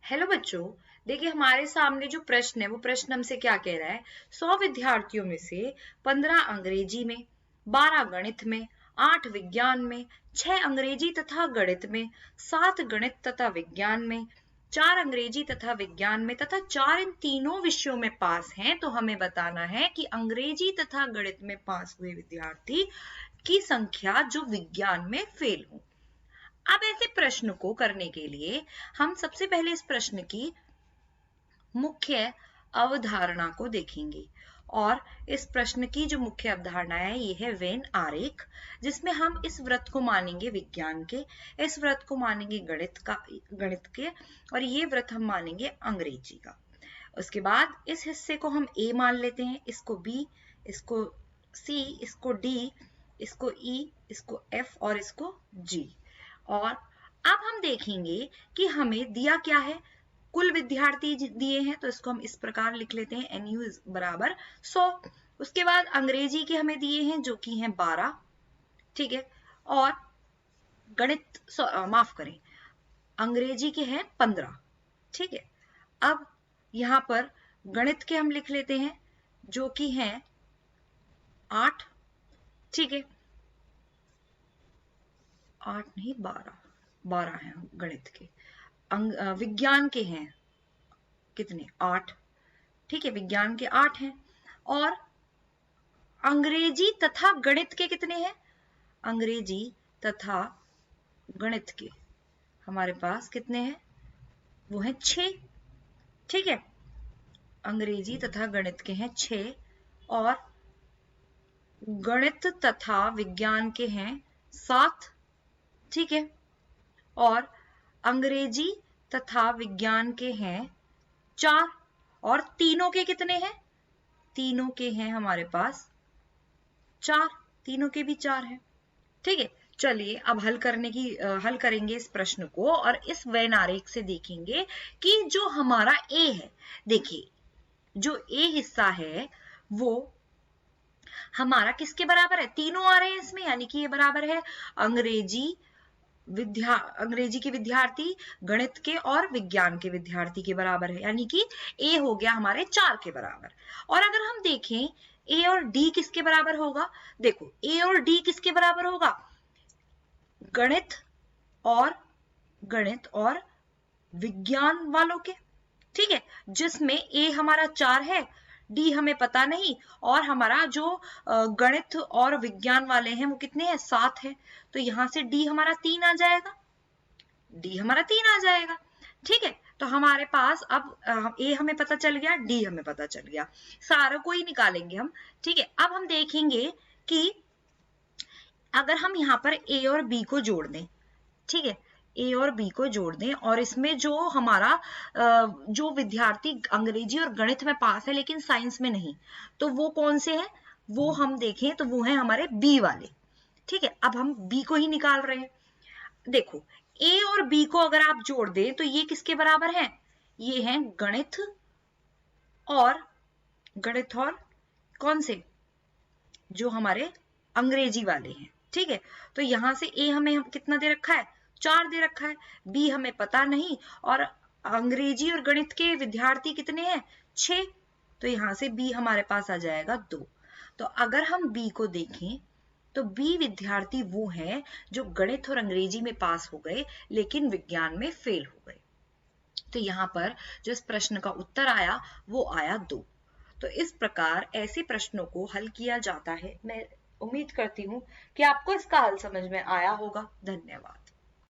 Hello बच्चों, देखिए हमारे सामने जो प्रश्न है वो प्रश्न हमसे क्या कह रहा है। 100 विद्यार्थियों में से 15 अंग्रेजी में, 12 गणित में, 8 विज्ञान में, 6 अंग्रेजी तथा गणित में, 7 गणित तथा विज्ञान में, 4 अंग्रेजी तथा विज्ञान में तथा 4 इन तीनों विषयों में पास हैं। तो हमें बताना है कि अंग्रेजी तथा गणित में पास हुए विद्यार्थी की संख्या जो विज्ञान में फेल हो। अब ऐसे प्रश्न को करने के लिए हम सबसे पहले इस प्रश्न की मुख्य अवधारणा को देखेंगे। और इस प्रश्न की जो मुख्य अवधारणा है ये है वेन आरेख, जिसमें हम इस व्रत को मानेंगे विज्ञान के, इस व्रत को मानेंगे गणित के, और ये व्रत हम मानेंगे अंग्रेजी का। उसके बाद इस हिस्से को हम ए मान लेते हैं, इसको बी, इसको सी, इसको डी, इसको ई, इसको एफ और इसको जी। और अब हम देखेंगे कि हमें दिया क्या है। कुल विद्यार्थी दिए हैं तो इसको हम इस प्रकार लिख लेते हैं, NU बराबर 100। उसके बाद अंग्रेजी के हमें दिए हैं जो कि हैं 12, ठीक है, और गणित माफ करें, अंग्रेजी के हैं 15, ठीक है। अब यहां पर गणित के हम लिख लेते हैं जो कि हैं 8, ठीक है, 8 नहीं 12 हैं गणित के। विज्ञान के हैं कितने, 8, ठीक है, विज्ञान के 8 हैं। और अंग्रेजी तथा गणित के कितने हैं, अंग्रेजी तथा गणित के हमारे पास कितने हैं, वो हैं 6, ठीक है, अंग्रेजी तथा गणित के हैं 6, और गणित तथा विज्ञान के हैं 7, ठीक है, और अंग्रेजी तथा विज्ञान के हैं 4, और तीनों के कितने हैं, तीनों के हैं हमारे पास 4, तीनों के भी 4 हैं, ठीक है। चलिए अब हल करेंगे इस प्रश्न को, और इस वेन आरेख से देखेंगे कि जो हमारा ए है, देखिए जो ए हिस्सा है वो हमारा किसके बराबर है, तीनों आ रहे हैं इसमें, यानी कि ये बराबर है अंग्रेजी के विद्यार्थी, गणित के और विज्ञान के विद्यार्थी के बराबर है, यानी कि ए हो गया हमारे 4 के बराबर। और अगर हम देखें ए और डी किसके बराबर होगा, देखो ए और डी किसके बराबर होगा, गणित और विज्ञान वालों के, ठीक है, जिसमें ए हमारा 4 है, डी हमें पता नहीं, और हमारा जो गणित और विज्ञान वाले हैं वो कितने हैं, 7 है। तो यहां से डी हमारा 3 आ जाएगा, डी हमारा 3 आ जाएगा, ठीक है। तो हमारे पास अब ए हमें पता चल गया, डी हमें पता चल गया, सारे को ही निकालेंगे हम, ठीक है। अब हम देखेंगे कि अगर हम यहाँ पर ए और बी को जोड़ दें, ठीक है, ए और बी को जोड़ दें, और इसमें जो हमारा जो विद्यार्थी अंग्रेजी और गणित में पास है लेकिन साइंस में नहीं, तो वो कौन से हैं, वो हम देखें तो वो हैं हमारे बी वाले, ठीक है। अब हम बी को ही निकाल रहे हैं। देखो ए और बी को अगर आप जोड़ दें तो ये किसके बराबर हैं, ये हैं और कौन से, जो हमारे अंग्रेजी वाले हैं, ठीक है। तो यहां से ए हमें कितना दे रखा है, 4 दे रखा है, बी हमें पता नहीं, और अंग्रेजी और गणित के विद्यार्थी कितने हैं, 6, तो यहां से बी हमारे पास आ जाएगा 2। तो अगर हम बी को देखें तो बी विद्यार्थी वो हैं जो गणित और अंग्रेजी में पास हो गए लेकिन विज्ञान में फेल हो गए। तो यहां पर जो इस प्रश्न का उत्तर आया वो आया 2। तो इस प्रकार ऐसे प्रश्नों को हल किया जाता है। मैं उम्मीद करती हूं कि आपको इसका हल समझ में आया होगा। धन्यवाद।